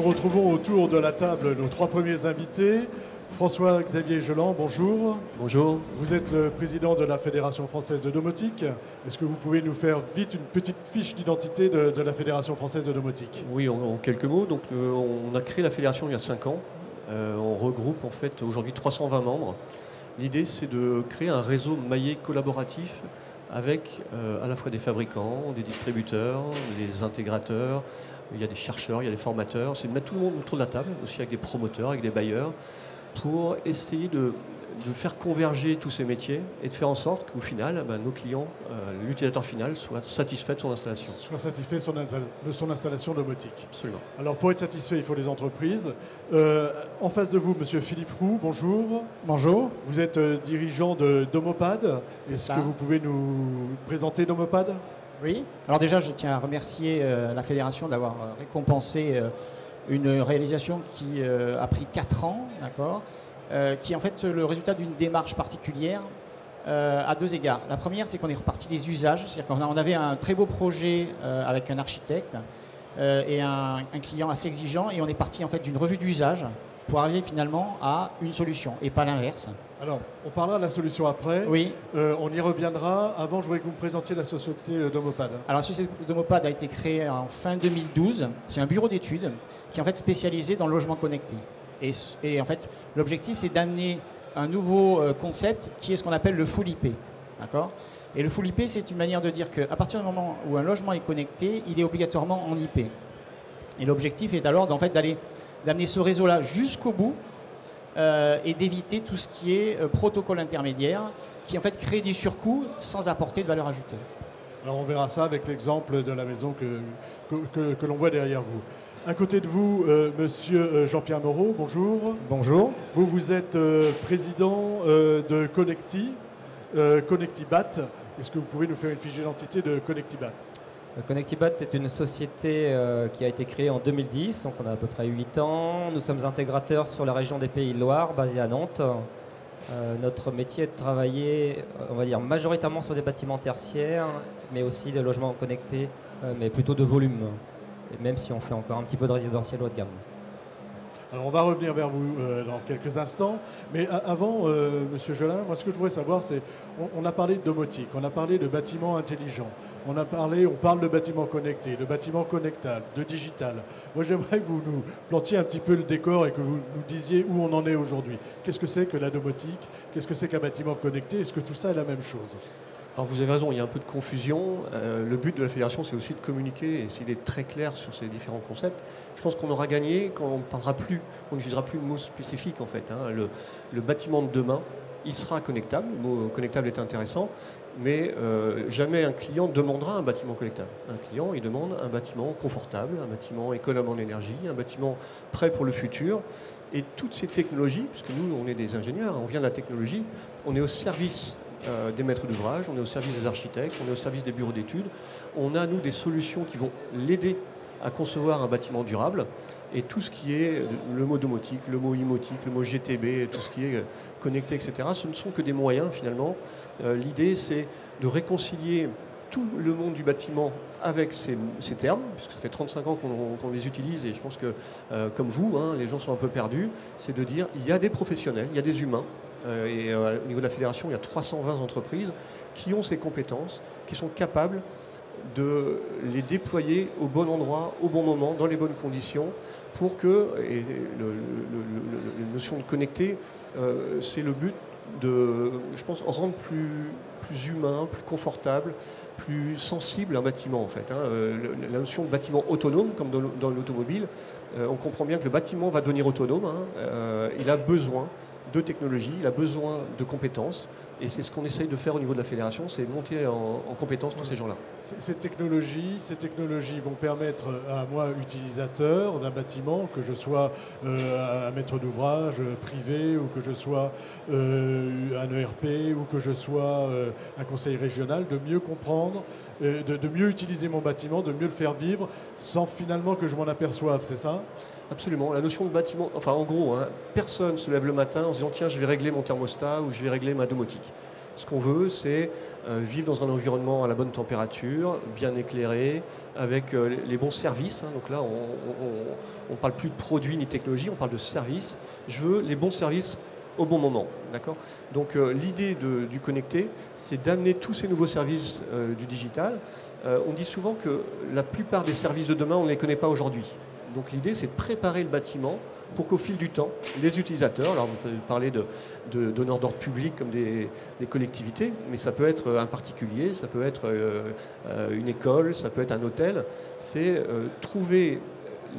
nous retrouvons autour de la table nos trois premiers invités. François-Xavier Geland, bonjour. Bonjour. Vous êtes le président de la Fédération française de domotique. Est-ce que vous pouvez nous faire vite une petite fiche d'identité de la Fédération française de domotique? Oui, en quelques mots. Donc, on a créé la fédération il y a 5 ans. On regroupe en fait aujourd'hui 320 membres. L'idée, c'est de créer un réseau maillé collaboratif avec à la fois des fabricants, des distributeurs, des intégrateurs. Il y a des chercheurs, il y a des formateurs. C'est de mettre tout le monde autour de la table, aussi avec des promoteurs, avec des bailleurs, pour essayer de faire converger tous ces métiers et de faire en sorte qu'au final, nos clients, l'utilisateur final, soit satisfait de son installation. Soit satisfait de son installation domotique. Absolument. Alors pour être satisfait, il faut des entreprises. En face de vous, monsieur Philippe Roux, bonjour. Bonjour. Vous êtes dirigeant de Domopad. Est-ce que vous pouvez nous présenter Domopad? Oui. Alors déjà, je tiens à remercier la Fédération d'avoir récompensé une réalisation qui a pris 4 ans, d'accord, qui est en fait le résultat d'une démarche particulière à 2 égards. La première, c'est qu'on est reparti des usages, c'est-à-dire qu'on avait un très beau projet avec un architecte et un client assez exigeant, et on est parti en fait d'une revue d'usage pour arriver finalement à une solution, et pas l'inverse. Alors, on parlera de la solution après. Oui. On y reviendra. Avant, je voudrais que vous me présentiez la société Domopad. Alors, la société Domopad a été créée en fin 2012. C'est un bureau d'études qui est en fait spécialisé dans le logement connecté. Et en fait, l'objectif, c'est d'amener un nouveau concept qui est ce qu'on appelle le full IP. D'accord ? Et le full IP, c'est une manière de dire qu'à partir du moment où un logement est connecté, il est obligatoirement en IP. Et l'objectif est alors d'amener ce réseau-là jusqu'au bout et d'éviter tout ce qui est protocole intermédiaire qui en fait crée des surcoûts sans apporter de valeur ajoutée. Alors on verra ça avec l'exemple de la maison que l'on voit derrière vous. À côté de vous, monsieur Jean-Pierre Moreau, bonjour. Bonjour. Vous êtes président de Connecti, Connectibat. Est-ce que vous pouvez nous faire une fiche d'identité de Connectibat? Connectibat est une société qui a été créée en 2010, donc on a à peu près 8 ans. Nous sommes intégrateurs sur la région des Pays de Loire, basée à Nantes. Notre métier est de travailler, on va dire, majoritairement sur des bâtiments tertiaires, mais aussi des logements connectés, mais plutôt de volume, et même si on fait encore un petit peu de résidentiel haut de gamme. Alors on va revenir vers vous dans quelques instants, mais avant, monsieur Gelin, moi ce que je voudrais savoir, c'est, on a parlé de domotique, on a parlé de bâtiments intelligents, on parle de bâtiments connectés, de bâtiments connectables, de digital. Moi j'aimerais que vous nous plantiez un petit peu le décor et que vous nous disiez où on en est aujourd'hui. Qu'est-ce que c'est que la domotique? Qu'est-ce que c'est qu'un bâtiment connecté? Est-ce que tout ça est la même chose? Alors vous avez raison, il y a un peu de confusion. Le but de la fédération, c'est aussi de communiquer et essayer d'être très clair sur ces différents concepts. Je pense qu'on aura gagné quand on n'utilisera plus de mots spécifiques en fait. Le bâtiment de demain, il sera connectable. Le mot connectable est intéressant, mais jamais un client demandera un bâtiment connectable. Un client, il demande un bâtiment confortable, un bâtiment économe en énergie, un bâtiment prêt pour le futur. Et toutes ces technologies, puisque nous, on est des ingénieurs, on vient de la technologie, on est au service des maîtres d'ouvrage, on est au service des architectes, on est au service des bureaux d'études. On a, nous, des solutions qui vont l'aider à concevoir un bâtiment durable. Et tout ce qui est le mot domotique, le mot imotique, le mot GTB, tout ce qui est connecté, etc., ce ne sont que des moyens, finalement. L'idée, c'est de réconcilier tout le monde du bâtiment avec ces termes, puisque ça fait 35 ans qu'on les utilise, et je pense que, comme vous, les gens sont un peu perdus, c'est de dire il y a des professionnels, il y a des humains, et au niveau de la fédération, il y a 320 entreprises qui ont ces compétences, qui sont capables de les déployer au bon endroit, au bon moment, dans les bonnes conditions, pour que, et la notion de connecter, c'est le but de, je pense, rendre plus humain, plus confortable, plus sensible un bâtiment en fait. La notion de bâtiment autonome, comme dans l'automobile, on comprend bien que le bâtiment va devenir autonome, il a besoin de technologie, il a besoin de compétences, et c'est ce qu'on essaye de faire au niveau de la fédération, c'est monter en compétence tous ces gens-là. Ces technologies vont permettre à moi, utilisateur d'un bâtiment, que je sois un maître d'ouvrage privé, ou que je sois un ERP, ou que je sois un conseil régional, de mieux comprendre, de mieux utiliser mon bâtiment, de mieux le faire vivre, sans finalement que je m'en aperçoive, c'est ça ? Absolument. La notion de bâtiment, enfin en gros, personne se lève le matin en se disant tiens, je vais régler mon thermostat ou je vais régler ma domotique. Ce qu'on veut, c'est vivre dans un environnement à la bonne température, bien éclairé, avec les bons services. Donc là, on ne parle plus de produits ni technologie, on parle de services. Je veux les bons services au bon moment. D'accord ? Donc l'idée du connecté, c'est d'amener tous ces nouveaux services du digital. On dit souvent que la plupart des services de demain, on ne les connaît pas aujourd'hui. Donc l'idée, c'est de préparer le bâtiment pour qu'au fil du temps, les utilisateurs, alors on peut parler de donneurs d'ordre public comme des collectivités, mais ça peut être un particulier, ça peut être une école, ça peut être un hôtel, c'est trouver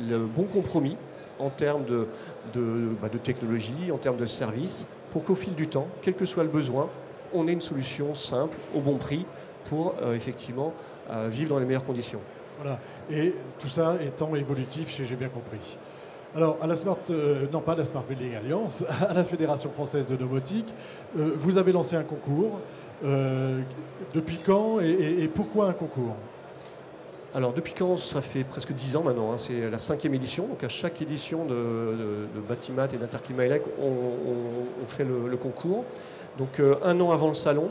le bon compromis en termes de technologie, en termes de services, pour qu'au fil du temps, quel que soit le besoin, on ait une solution simple, au bon prix, pour effectivement vivre dans les meilleures conditions. Voilà, et tout ça étant évolutif, j'ai bien compris. Alors, à la pas à la Smart Building Alliance, à la Fédération française de domotique, vous avez lancé un concours. Depuis quand et pourquoi un concours ? Alors, depuis quand ? Ça fait presque 10 ans maintenant. C'est la 5e édition. Donc, à chaque édition de Batimat et d'Interclimat Elec, on fait le concours. Donc, un an avant le salon,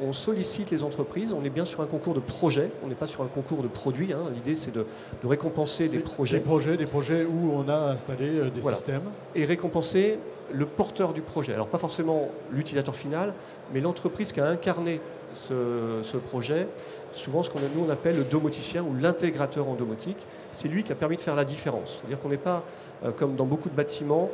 on sollicite les entreprises. On est bien sur un concours de projet. On n'est pas sur un concours de produits. L'idée, c'est de récompenser des projets. Des projets où on a installé des systèmes. Et récompenser le porteur du projet. Alors, pas forcément l'utilisateur final, mais l'entreprise qui a incarné ce projet. Souvent, ce nous on appelle le domoticien ou l'intégrateur en domotique. C'est lui qui a permis de faire la différence. C'est-à-dire qu'on n'est pas, comme dans beaucoup de bâtiments,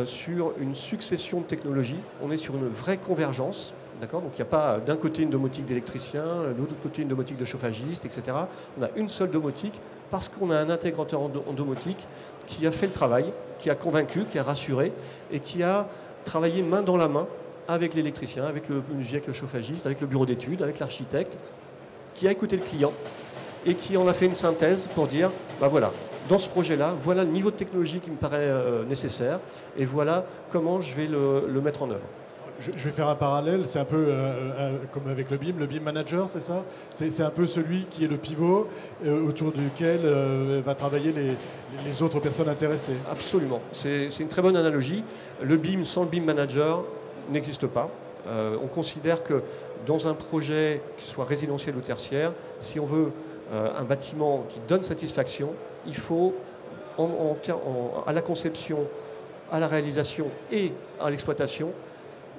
sur une succession de technologies. On est sur une vraie convergence. D'accord ? Donc il n'y a pas d'un côté une domotique d'électricien, de l'autre côté une domotique de chauffagiste, etc. On a une seule domotique parce qu'on a un intégrateur en domotique qui a fait le travail, qui a convaincu, qui a rassuré et qui a travaillé main dans la main avec l'électricien, avec le menuisier, avec le chauffagiste, avec le bureau d'études, avec l'architecte, qui a écouté le client et qui en a fait une synthèse pour dire, voilà, dans ce projet-là, voilà le niveau de technologie qui me paraît nécessaire et voilà comment je vais le mettre en œuvre. Je vais faire un parallèle, c'est un peu comme avec le BIM manager, c'est ça ? C'est un peu celui qui est le pivot autour duquel va travailler les autres personnes intéressées. Absolument, c'est une très bonne analogie. Le BIM sans le BIM manager n'existe pas. On considère que dans un projet, qu'il soit résidentiel ou tertiaire, si on veut un bâtiment qui donne satisfaction, il faut, à la conception, à la réalisation et à l'exploitation,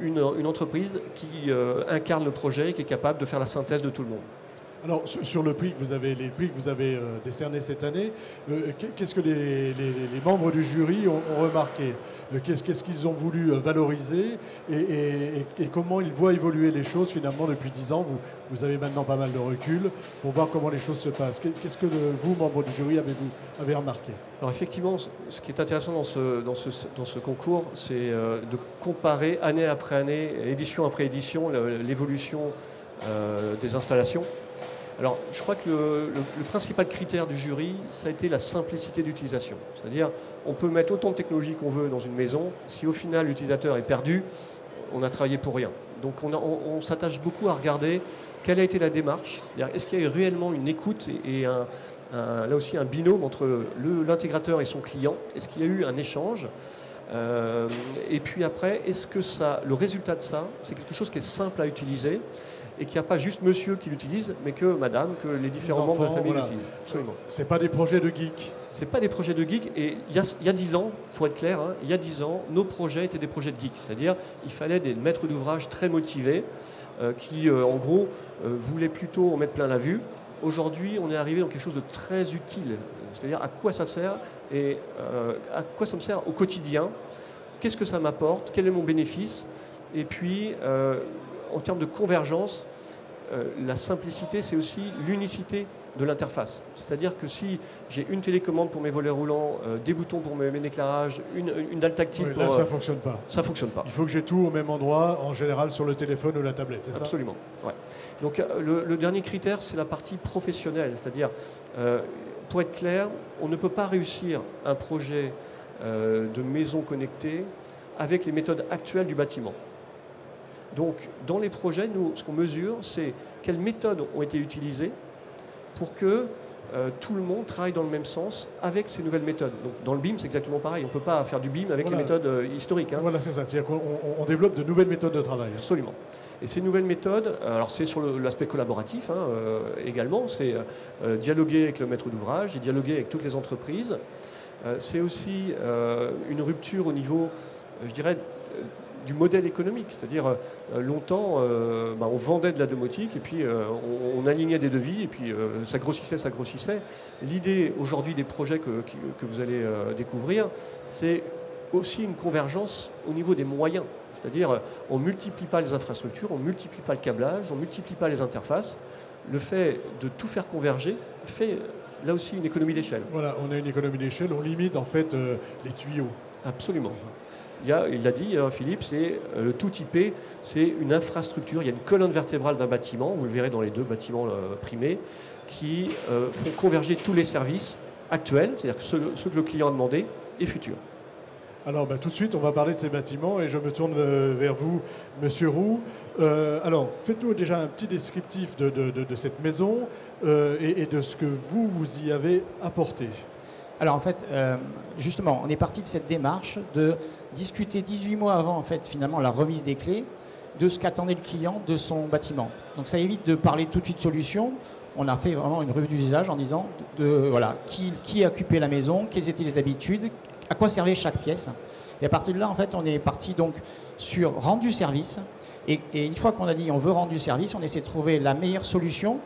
une entreprise qui incarne le projet et qui est capable de faire la synthèse de tout le monde. Alors, sur les prix que vous avez décernés cette année, qu'est-ce que les membres du jury ont remarqué ? Qu'est-ce qu'ils ont voulu valoriser et comment ils voient évoluer les choses finalement depuis 10 ans ? Vous avez maintenant pas mal de recul pour voir comment les choses se passent. Qu'est-ce que vous, membres du jury, avez remarqué ? Alors effectivement, ce qui est intéressant dans ce concours, c'est de comparer année après année, édition après édition, l'évolution des installations. Alors, je crois que le principal critère du jury, ça a été la simplicité d'utilisation. C'est-à-dire, on peut mettre autant de technologie qu'on veut dans une maison. Si au final, l'utilisateur est perdu, on a travaillé pour rien. Donc, on s'attache beaucoup à regarder quelle a été la démarche. Est-ce qu'il y a eu réellement une écoute et là aussi un binôme entre l'intégrateur et son client? Est-ce qu'il y a eu un échange? Et puis après, est-ce que le résultat de ça, c'est quelque chose qui est simple à utiliser et qu'il n'y a pas juste monsieur qui l'utilise, mais que madame, que les différents membres de la famille l'utilisent. Absolument. Ce n'est pas des projets de geeks. Ce n'est pas des projets de geeks. Et il y a 10 ans, il faut être clair, il y a 10 ans, nos projets étaient des projets de geeks. C'est-à-dire il fallait des maîtres d'ouvrage très motivés qui, en gros, voulaient plutôt en mettre plein la vue. Aujourd'hui, on est arrivé dans quelque chose de très utile. C'est-à-dire à quoi ça sert et à quoi ça me sert au quotidien. Qu'est-ce que ça m'apporte? Quel est mon bénéfice? Et puis, en termes de convergence, la simplicité, c'est aussi l'unicité de l'interface. C'est-à-dire que si j'ai une télécommande pour mes volets roulants, des boutons pour mes éclairages, une dalle tactile oui, là, ça ne fonctionne pas. Ça ne fonctionne pas. Il faut que j'ai tout au même endroit, en général sur le téléphone ou la tablette, c'est ça? Absolument. Ouais. Donc le dernier critère, c'est la partie professionnelle. C'est-à-dire, pour être clair, on ne peut pas réussir un projet de maison connectée avec les méthodes actuelles du bâtiment. Donc, dans les projets, nous, ce qu'on mesure, c'est quelles méthodes ont été utilisées pour que tout le monde travaille dans le même sens avec ces nouvelles méthodes. Donc, dans le BIM, c'est exactement pareil. On ne peut pas faire du BIM avec les méthodes historiques. Voilà, c'est ça. C'est-à-dire qu'on développe de nouvelles méthodes de travail. Absolument. Et ces nouvelles méthodes, alors c'est sur l'aspect collaboratif également, c'est dialoguer avec le maître d'ouvrage et dialoguer avec toutes les entreprises. C'est aussi une rupture au niveau, je dirais, du modèle économique. C'est-à-dire, longtemps, on vendait de la domotique et puis on alignait des devis et puis ça grossissait. L'idée aujourd'hui des projets que vous allez découvrir, c'est aussi une convergence au niveau des moyens. C'est-à-dire, on ne multiplie pas les infrastructures, on ne multiplie pas le câblage, on ne multiplie pas les interfaces. Le fait de tout faire converger fait là aussi une économie d'échelle. Voilà, on a une économie d'échelle, on limite en fait les tuyaux. Absolument. Il l'a dit, Philippe, c'est le tout IP, c'est une infrastructure, il y a une colonne vertébrale d'un bâtiment, vous le verrez dans les 2 bâtiments primés, qui font converger tous les services actuels, c'est-à-dire ceux que le client a demandé, et futurs. Alors tout de suite, on va parler de ces bâtiments et je me tourne vers vous, Monsieur Roux. Alors, faites-nous déjà un petit descriptif de cette maison et de ce que vous y avez apporté. Alors en fait, justement, on est parti de cette démarche de discuter 18 mois avant, en fait, finalement, la remise des clés, de ce qu'attendait le client de son bâtiment. Donc ça évite de parler tout de suite solution. On a fait vraiment une revue d'usage en disant voilà, qui occupait la maison, quelles étaient les habitudes, à quoi servait chaque pièce. Et à partir de là, en fait, on est parti donc sur rendu service. Et une fois qu'on a dit on veut rendre du service, on essaie de trouver la meilleure solution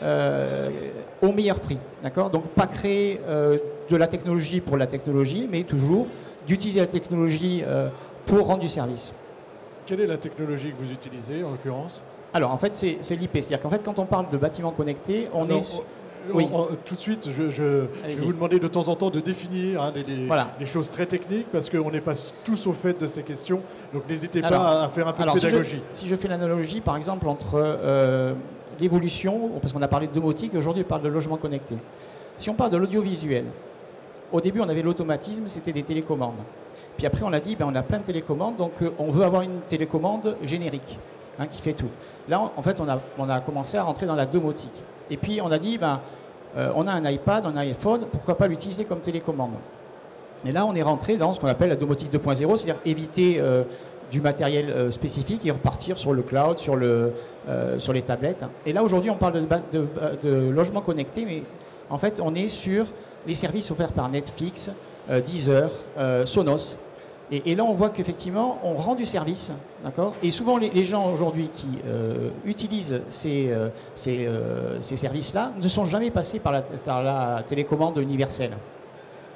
au meilleur prix. D'accord ? Donc pas créer de la technologie pour la technologie, mais toujours d'utiliser la technologie pour rendre du service. Quelle est la technologie que vous utilisez en l'occurrence ? Alors en fait, c'est l'IP. C'est-à-dire qu'en fait, quand on parle de bâtiments connectés, Oui. Tout de suite, je vais vous demander de temps en temps de définir les choses très techniques parce qu'on n'est pas tous au fait de ces questions. Donc n'hésitez pas à faire un peu de pédagogie. Si je fais l'analogie, par exemple, entre l'évolution, parce qu'on a parlé de domotique, aujourd'hui on parle de logement connecté. Si on parle de l'audiovisuel, au début on avait l'automatisme, c'était des télécommandes. Puis après on a dit, on a plein de télécommandes, donc on veut avoir une télécommande générique qui fait tout. Là, en fait, on a commencé à rentrer dans la domotique. Et puis on a dit, on a un iPad, on a un iPhone, pourquoi pas l'utiliser comme télécommande. Et là, on est rentré dans ce qu'on appelle la domotique 2.0, c'est-à-dire éviter du matériel spécifique et repartir sur le cloud, sur les tablettes. Et là, aujourd'hui, on parle de logement connecté, mais en fait, on est sur les services offerts par Netflix, Deezer, Sonos. Et là, on voit qu'effectivement, on rend du service, d'accord ? Et souvent, les gens aujourd'hui qui utilisent ces services-là ne sont jamais passés par la télécommande universelle.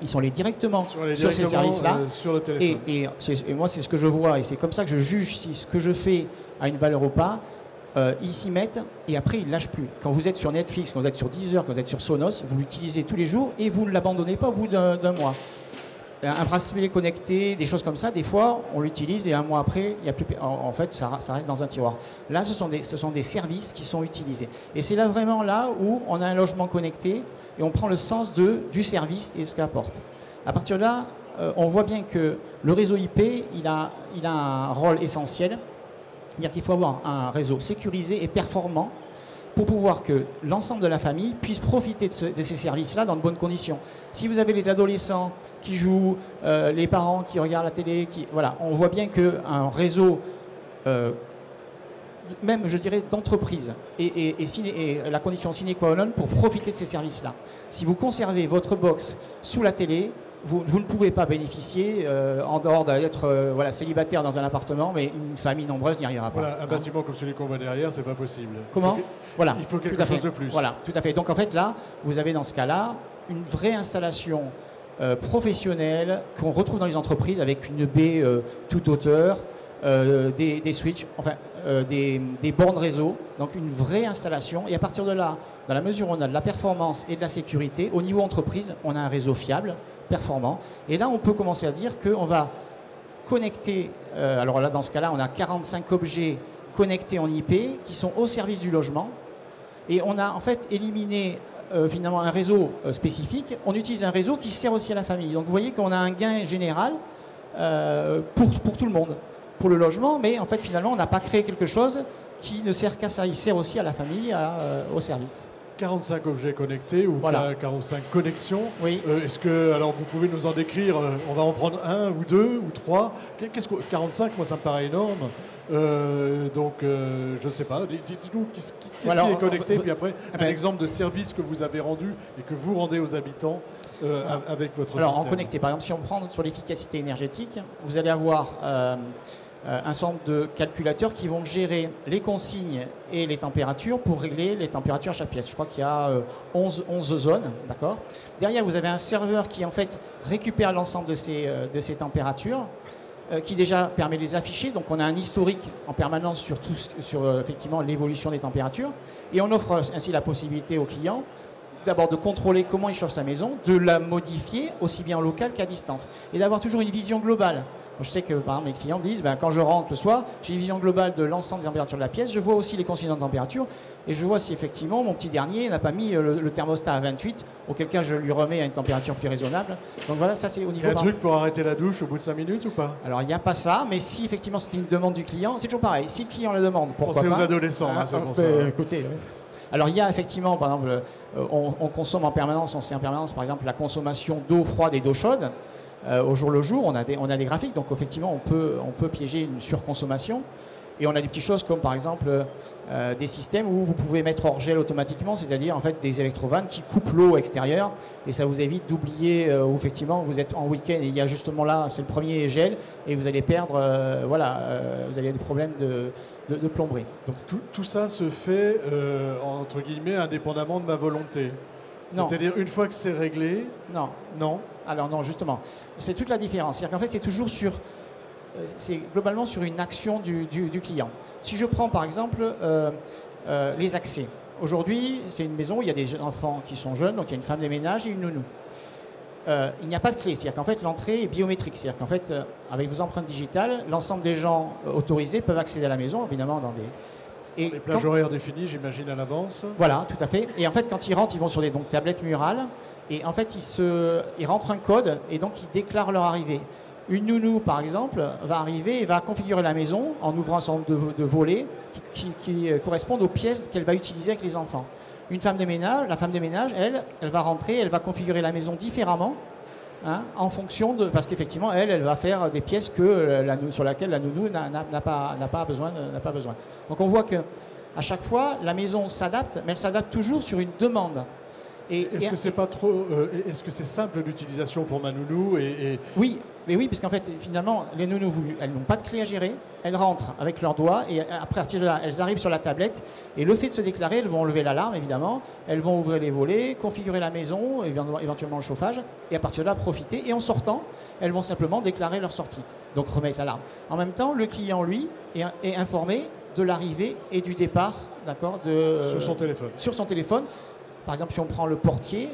Ils sont allés directement sur ces services-là. Sur le téléphone. Et moi, c'est ce que je vois, et c'est comme ça que je juge si ce que je fais a une valeur ou pas. Ils s'y mettent et après, ils ne lâchent plus. Quand vous êtes sur Netflix, quand vous êtes sur Deezer, quand vous êtes sur Sonos, vous l'utilisez tous les jours et vous ne l'abandonnez pas au bout d'un mois. Un bracelet connecté, des choses comme ça, des fois, on l'utilise et un mois après, il y a plus, en fait, ça reste dans un tiroir. Là, ce sont des services qui sont utilisés. Et c'est là vraiment là où on a un logement connecté et on prend le sens du service et ce qu'il apporte. À partir de là, on voit bien que le réseau IP, il a un rôle essentiel. C'est-à-dire qu'il faut avoir un réseau sécurisé et performant pour pouvoir que l'ensemble de la famille puisse profiter de ces services-là dans de bonnes conditions. Si vous avez les adolescents qui jouent, les parents qui regardent la télé, voilà, on voit bien qu'un réseau, même je dirais d'entreprise, et la condition sine qua non pour profiter de ces services-là. Si vous conservez votre box sous la télé, vous ne pouvez pas bénéficier en dehors d'être célibataire dans un appartement, mais une famille nombreuse n'y arrivera pas. Voilà, un bâtiment comme celui qu'on voit derrière, c'est pas possible. Comment ? Voilà, il faut quelque chose de plus. Voilà, tout à fait. Donc en fait là, vous avez dans ce cas-là une vraie installation professionnelle qu'on retrouve dans les entreprises avec une baie toute hauteur, des switches, enfin des bornes réseau, donc une vraie installation. Et à partir de là, dans la mesure où on a de la performance et de la sécurité, au niveau entreprise, on a un réseau fiable, performant. Et là, on peut commencer à dire qu'on va connecter, alors là, dans ce cas-là, on a 45 objets connectés en IP qui sont au service du logement. Et on a en fait éliminé finalement un réseau spécifique. On utilise un réseau qui sert aussi à la famille. Donc vous voyez qu'on a un gain général pour tout le monde, pour le logement, mais en fait finalement on n'a pas créé quelque chose qui ne sert qu'à ça. Il sert aussi à la famille, au service. 45 objets connectés ou Voilà. 45 connexions. Oui. Est-ce que, alors vous pouvez nous en décrire, on va en prendre un ou deux ou trois. 45, moi ça me paraît énorme. Je ne sais pas, dites-nous qu'est-ce qui est connecté, puis après un exemple de service que vous avez rendu et que vous rendez aux habitants avec votre système. Alors en connecté, par exemple, si on prend sur l'efficacité énergétique, vous allez avoir un certain nombre de calculateurs qui vont gérer les consignes et les températures pour régler les températures à chaque pièce. Je crois qu'il y a 11 zones, d'accord. Derrière, vous avez un serveur qui en fait récupère l'ensemble de ces températures, qui déjà permet de les afficher. Donc on a un historique en permanence sur effectivement l'évolution des températures, et on offre ainsi la possibilité aux clients d'abord de contrôler comment il chauffe sa maison, de la modifier aussi bien en local qu'à distance, et d'avoir toujours une vision globale. Je sais que par exemple, mes clients disent, quand je rentre le soir, j'ai une vision globale de l'ensemble des températures de la pièce, je vois aussi les consignes de température, et je vois si effectivement mon petit dernier n'a pas mis le thermostat à 28, auquel cas je lui remets à une température plus raisonnable. Donc voilà, ça c'est au niveau... Il y a un truc pour arrêter la douche au bout de 5 minutes ou pas? Alors il n'y a pas ça, mais si effectivement c'était une demande du client, c'est toujours pareil. Si le client la demande, pourquoi pas? C'est aux adolescents, c'est pour ça. Écoutez... Alors il y a effectivement, par exemple, on consomme en permanence, on sait en permanence par exemple la consommation d'eau froide et d'eau chaude. Au jour le jour, on a des graphiques, donc effectivement on peut piéger une surconsommation. Et on a des petites choses comme par exemple des systèmes où vous pouvez mettre hors gel automatiquement, c'est-à-dire en fait des électrovannes qui coupent l'eau extérieure, et ça vous évite d'oublier où effectivement vous êtes en week-end et il y a justement là, c'est le premier gel, et vous allez perdre, vous avez des problèmes de plomberie. Donc, tout ça se fait, entre guillemets, indépendamment de ma volonté. C'est-à-dire, une fois que c'est réglé... Non. Non. Alors non, justement. C'est toute la différence. C'est-à-dire qu'en fait, c'est toujours c'est globalement sur une action du client. Si je prends, par exemple, les accès. Aujourd'hui, c'est une maison où il y a des enfants qui sont jeunes, donc il y a une femme de ménage et une nounou. Il n'y a pas de clé, c'est-à-dire qu'en fait l'entrée est biométrique, c'est-à-dire qu'en fait avec vos empreintes digitales, l'ensemble des gens autorisés peuvent accéder à la maison, évidemment dans des... Les plages horaires définies, j'imagine, à l'avance. Voilà, tout à fait. Et en fait, quand ils rentrent, ils vont sur des tablettes murales, et en fait ils rentrent un code, et donc ils déclarent leur arrivée. Une nounou, par exemple, va arriver et va configurer la maison en ouvrant un certain nombre de volets qui correspondent aux pièces qu'elle va utiliser avec les enfants. Une femme de ménage, la femme de ménage, elle va rentrer, elle va configurer la maison différemment, en fonction de... Parce qu'effectivement, elle va faire des pièces sur lesquelles la nounou n'a pas besoin. Donc on voit qu'à chaque fois, la maison s'adapte, mais elle s'adapte toujours sur une demande. Est-ce que c'est pas trop... Est-ce que c'est simple d'utilisation pour ma nounou Oui, mais oui, parce qu'en fait, finalement, les nounous voulues, elles n'ont pas de clé à gérer. Elles rentrent avec leurs doigts et après, à partir de là, elles arrivent sur la tablette. Et le fait de se déclarer, elles vont enlever l'alarme, évidemment. Elles vont ouvrir les volets, configurer la maison, éventuellement le chauffage. Et à partir de là, profiter. Et en sortant, elles vont simplement déclarer leur sortie. Donc remettre l'alarme. En même temps, le client, lui, est informé de l'arrivée et du départ, d'accord, sur son téléphone. Sur son téléphone. Par exemple, si on prend le portier,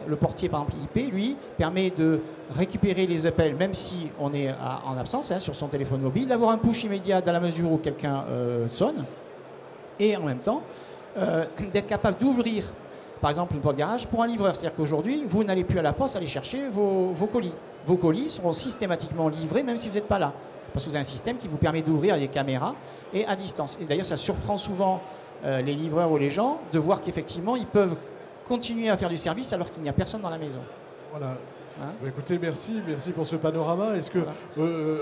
par exemple IP, lui, permet de récupérer les appels, même si on est en absence, sur son téléphone mobile, d'avoir un push immédiat dans la mesure où quelqu'un sonne, et en même temps, d'être capable d'ouvrir, par exemple, une porte garage pour un livreur. C'est-à-dire qu'aujourd'hui, vous n'allez plus à la poste aller chercher vos colis. Vos colis seront systématiquement livrés, même si vous n'êtes pas là. Parce que vous avez un système qui vous permet d'ouvrir avec des caméras et à distance. Et d'ailleurs, ça surprend souvent les livreurs ou les gens de voir qu'effectivement, ils peuvent continuer à faire du service alors qu'il n'y a personne dans la maison. Voilà. Écoutez, merci pour ce panorama. Est-ce que,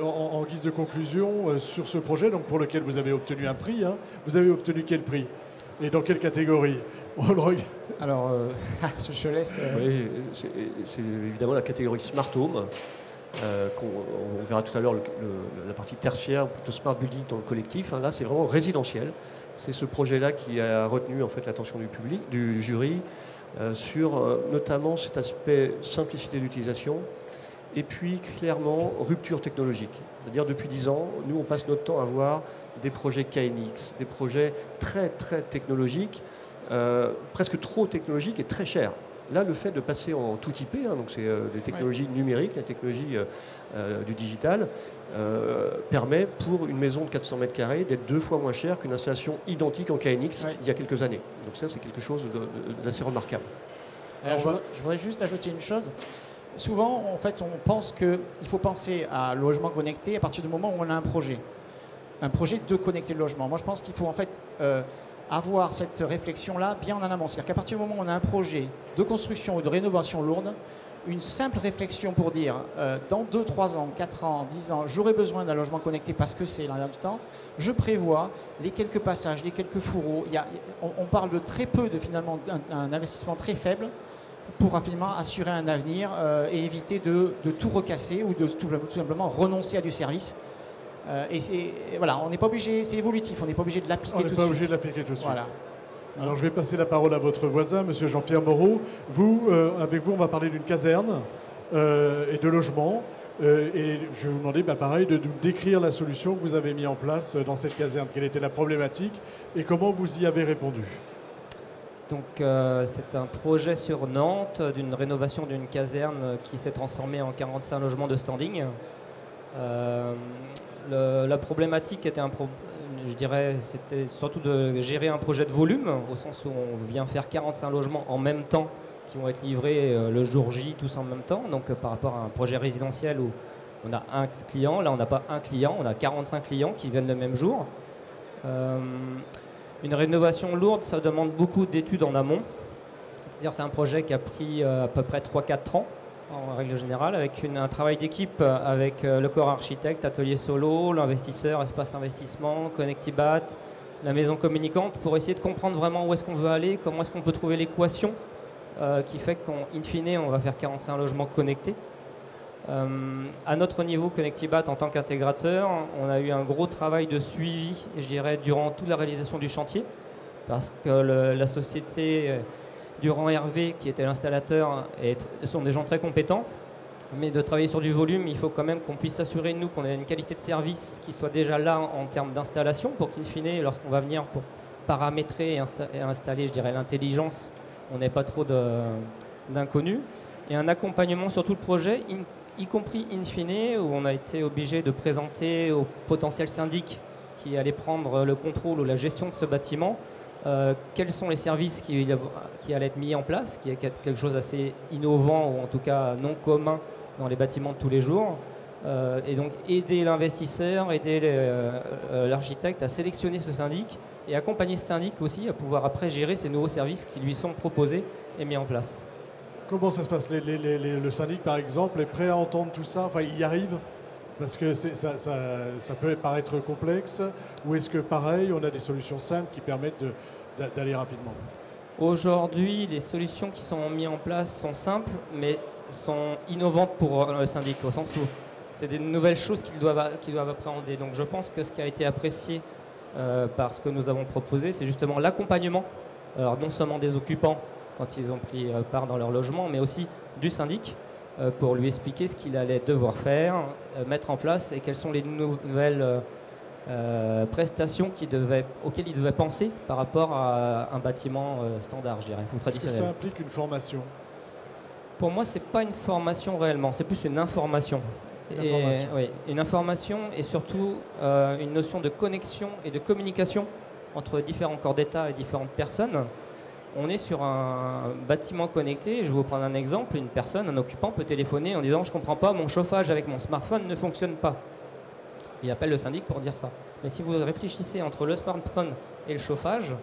en guise de conclusion, sur ce projet, donc pour lequel vous avez obtenu un prix, vous avez obtenu quel prix et dans quelle catégorie? Alors, je laisse... Oui, c'est évidemment la catégorie Smart Home. On verra tout à l'heure la partie tertiaire, plutôt Smart Building dans le collectif. Là, c'est vraiment résidentiel. C'est ce projet-là qui a retenu en fait l'attention du public, du jury, sur notamment cet aspect simplicité d'utilisation et puis clairement rupture technologique. C'est-à-dire depuis 10 ans, nous on passe notre temps à voir des projets KNX, des projets très très technologiques, presque trop technologiques et très chers. Là, le fait de passer en tout IP, donc c'est des technologies numériques, la technologie du digital, permet pour une maison de 400 mètres carrés d'être 2 fois moins chère qu'une installation identique en KNX il y a quelques années. Donc ça, c'est quelque chose d'assez remarquable. Je voudrais juste ajouter une chose. Souvent, en fait, on pense qu'il faut penser à logement connecté à partir du moment où on a un projet de connecter le logement. Moi, je pense qu'il faut en fait avoir cette réflexion-là bien en amont. C'est-à-dire qu'à partir du moment où on a un projet de construction ou de rénovation lourde, une simple réflexion pour dire dans 2, 3 ans, 4 ans, 10 ans, j'aurai besoin d'un logement connecté parce que c'est l'air du temps, je prévois les quelques passages, les quelques fourreaux. On parle de très peu de finalement un investissement très faible pour finalement assurer un avenir et éviter de tout recasser ou de tout simplement renoncer à du service. Voilà, on n'est pas obligé, c'est évolutif, on n'est pas obligé de l'appliquer tout de suite. On n'est pas obligé de l'appliquer tout de suite. Voilà. Alors je vais passer la parole à votre voisin, Monsieur Jean-Pierre Moreau. Avec vous, on va parler d'une caserne et de logement. Et je vais vous demander, pareil, de nous décrire la solution que vous avez mise en place dans cette caserne. Quelle était la problématique et comment vous y avez répondu? Donc c'est un projet sur Nantes d'une rénovation d'une caserne qui s'est transformée en 45 logements de standing. La problématique était je dirais, c'était surtout de gérer un projet de volume, au sens où on vient faire 45 logements en même temps, qui vont être livrés le jour J, tous en même temps. Donc par rapport à un projet résidentiel où on a un client, là on n'a pas un client, on a 45 clients qui viennent le même jour. Une rénovation lourde, ça demande beaucoup d'études en amont. C'est-à-dire c'est un projet qui a pris à peu près 3-4 ans, en règle générale, avec un travail d'équipe avec le corps architecte, Atelier Solo, l'investisseur, Espace Investissement, Connectibat, la maison communicante, pour essayer de comprendre vraiment où est-ce qu'on veut aller, comment est-ce qu'on peut trouver l'équation qui fait qu'in fine, on va faire 45 logements connectés. À notre niveau, Connectibat, en tant qu'intégrateur, on a eu un gros travail de suivi, je dirais, durant toute la réalisation du chantier, parce que la société Durand Hervé, qui était l'installateur, sont des gens très compétents, mais de travailler sur du volume, il faut quand même qu'on puisse s'assurer, nous, qu'on ait une qualité de service qui soit déjà là en termes d'installation, pour qu'in fine, lorsqu'on va venir pour paramétrer et installer, je dirais, l'intelligence, on n'ait pas trop d'inconnus. Et un accompagnement sur tout le projet, y compris in fine, où on a été obligé de présenter au potentiel syndic qui allait prendre le contrôle ou la gestion de ce bâtiment, quels sont les services qui allaient être mis en place, qui est quelque chose d'assez innovant ou en tout cas non commun dans les bâtiments de tous les jours. Et donc aider l'investisseur, aider l'architecte à sélectionner ce syndic et accompagner ce syndic aussi à pouvoir après gérer ces nouveaux services qui lui sont proposés et mis en place. Comment ça se passe? Le syndic, par exemple, est prêt à entendre tout ça? Enfin, il y arrive? Parce que ça peut paraître complexe. Ou est-ce que, pareil, on a des solutions simples qui permettent d'aller rapidement? Aujourd'hui, les solutions qui sont mises en place sont simples, mais sont innovantes pour le syndic, au sens où c'est des nouvelles choses qu'ils doivent appréhender. Donc je pense que ce qui a été apprécié par ce que nous avons proposé, c'est justement l'accompagnement, alors non seulement des occupants quand ils ont pris part dans leur logement, mais aussi du syndic, pour lui expliquer ce qu'il allait devoir faire, mettre en place et quelles sont les nouvelles prestations auxquelles il devait penser par rapport à un bâtiment standard, je dirais, ou traditionnel. Est-ce que ça implique une formation? Pour moi, ce n'est pas une formation réellement, c'est plus une information. Oui, une information et surtout une notion de connexion et de communication entre différents corps d'État et différentes personnes. On est sur un bâtiment connecté. Je vais vous prendre un exemple. Une personne, un occupant, peut téléphoner en disant « Je ne comprends pas, mon chauffage avec mon smartphone ne fonctionne pas ». Il appelle le syndic pour dire ça. Mais si vous réfléchissez entre le smartphone et le chauffage,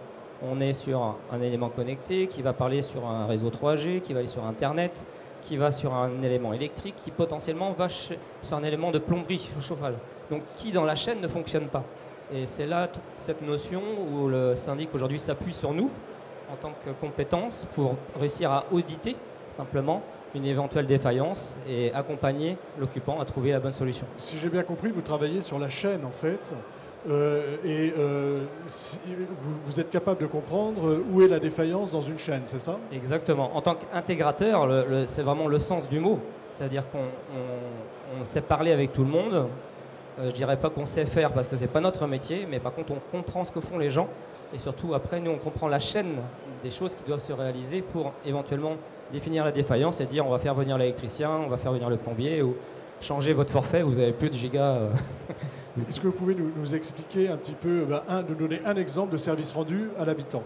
on est sur un élément connecté qui va parler sur un réseau 3G, qui va aller sur Internet, qui va sur un élément électrique, qui potentiellement va sur un élément de plomberie au chauffage. Donc qui dans la chaîne ne fonctionne pas. Et c'est là toute cette notion où le syndic aujourd'hui s'appuie sur nous en tant que compétence pour réussir à auditer simplement une éventuelle défaillance et accompagner l'occupant à trouver la bonne solution. Si j'ai bien compris, vous travaillez sur la chaîne en fait, si vous êtes capable de comprendre où est la défaillance dans une chaîne, c'est ça? Exactement. En tant qu'intégrateur, c'est vraiment le sens du mot. C'est-à-dire qu'on sait parler avec tout le monde. Je dirais pas qu'on sait faire parce que c'est pas notre métier, mais par contre on comprend ce que font les gens. Et surtout, après, nous, on comprend la chaîne des choses qui doivent se réaliser pour éventuellement définir la défaillance et dire on va faire venir l'électricien, on va faire venir le plombier ou changer votre forfait, vous n'avez plus de gigas. Est-ce que vous pouvez nous expliquer un petit peu, nous donner un exemple de service rendu à l'habitant?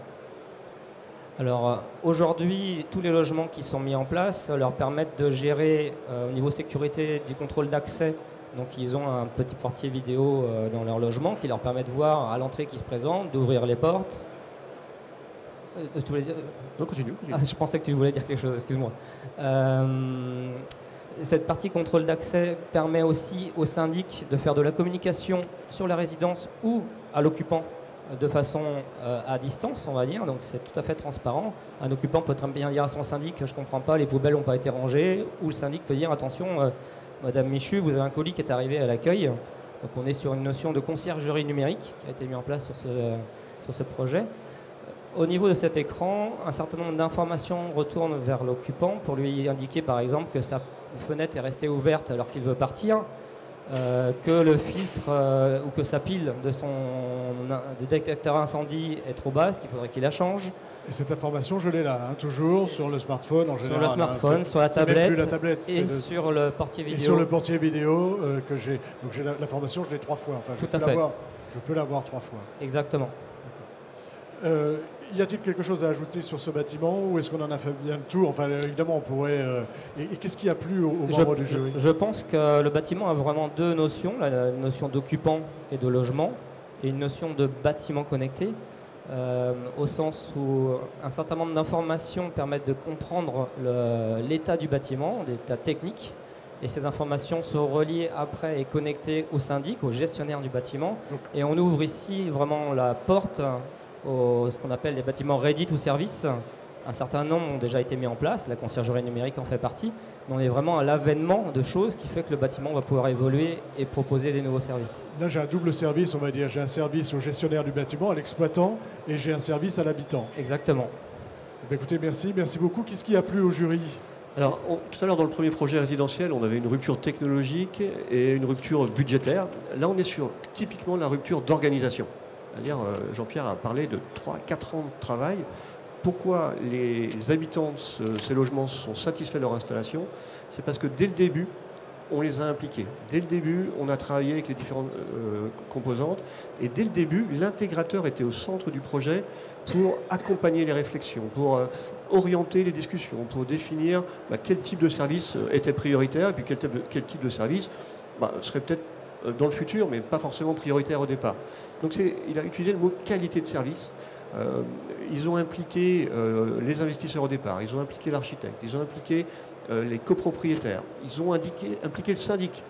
Alors, aujourd'hui, tous les logements qui sont mis en place leur permettent de gérer au niveau sécurité du contrôle d'accès. Donc ils ont un petit portier vidéo dans leur logement qui leur permet de voir à l'entrée qui se présente, d'ouvrir les portes, Tu voulais dire... Non, continue. Ah, je pensais que tu voulais dire quelque chose, excuse-moi. Cette partie contrôle d'accès permet aussi au syndic de faire de la communication sur la résidence ou à l'occupant de façon à distance, on va dire. Donc c'est tout à fait transparent. Un occupant peut très bien dire à son syndic « je ne comprends pas, les poubelles n'ont pas été rangées » ou le syndic peut dire « attention, Madame Michu, vous avez un colis qui est arrivé à l'accueil ». Donc on est sur une notion de conciergerie numérique qui a été mise en place sur ce projet. Au niveau de cet écran, un certain nombre d'informations retournent vers l'occupant pour lui indiquer par exemple que sa fenêtre est restée ouverte alors qu'il veut partir, que le filtre ou que sa pile de son détecteur incendie est trop basse, qu'il faudrait qu'il la change. Et cette information, je l'ai là, hein, toujours sur le smartphone en général. Sur le smartphone, hein, sur la tablette, et sur le portier vidéo. Et sur le portier vidéo que j'ai. Donc j'ai l'information, je l'ai 3 fois. Enfin, je peux l'avoir 3 fois. Exactement. Y a-t-il quelque chose à ajouter sur ce bâtiment ou est-ce qu'on en a fait bien le tour? Enfin, évidemment, on pourrait. Et qu'est-ce qui a plu aux membres du jury? Je pense que le bâtiment a vraiment 2 notions, la notion d'occupant et de logement, et une notion de bâtiment connecté, au sens où un certain nombre d'informations permettent de comprendre l'état du bâtiment, l'état technique, et ces informations sont reliées après et connectées au syndic, au gestionnaire du bâtiment. Et on ouvre ici vraiment la porte ce qu'on appelle les bâtiments ready to service. Un certain nombre ont déjà été mis en place, la conciergerie numérique en fait partie, mais on est vraiment à l'avènement de choses qui fait que le bâtiment va pouvoir évoluer et proposer des nouveaux services. Là, j'ai un double service, on va dire. J'ai un service au gestionnaire du bâtiment, à l'exploitant, et j'ai un service à l'habitant. Exactement. Écoutez, merci beaucoup. Qu'est-ce qui a plu au jury? Alors, tout à l'heure, dans le premier projet résidentiel, on avait une rupture technologique et une rupture budgétaire. Là, on est sur typiquement la rupture d'organisation. C'est-à-dire, Jean-Pierre a parlé de 3-4 ans de travail. Pourquoi les habitants de ces logements sont satisfaits de leur installation? C'est parce que dès le début, on les a impliqués. Dès le début, on a travaillé avec les différentes composantes. Et dès le début, l'intégrateur était au centre du projet pour accompagner les réflexions, pour orienter les discussions, pour définir quel type de service était prioritaire et puis quel type de service serait peut-être dans le futur, mais pas forcément prioritaire au départ. Donc il a utilisé le mot qualité de service. Ils ont impliqué les investisseurs au départ, ils ont impliqué l'architecte, ils ont impliqué les copropriétaires, ils ont impliqué le syndic.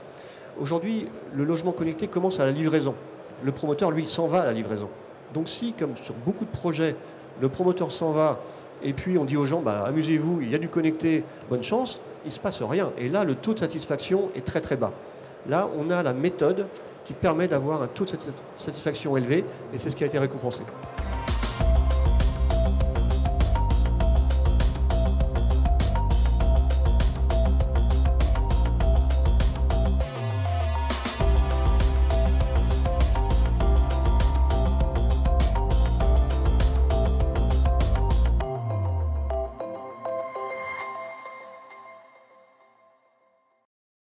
Aujourd'hui, le logement connecté commence à la livraison. Le promoteur, lui, s'en va à la livraison. Donc si, comme sur beaucoup de projets, le promoteur s'en va et puis on dit aux gens, amusez-vous, il y a du connecté, bonne chance, il ne se passe rien. Et là, le taux de satisfaction est très très bas. Là, on a la méthode qui permet d'avoir un taux de satisfaction élevé et c'est ce qui a été récompensé.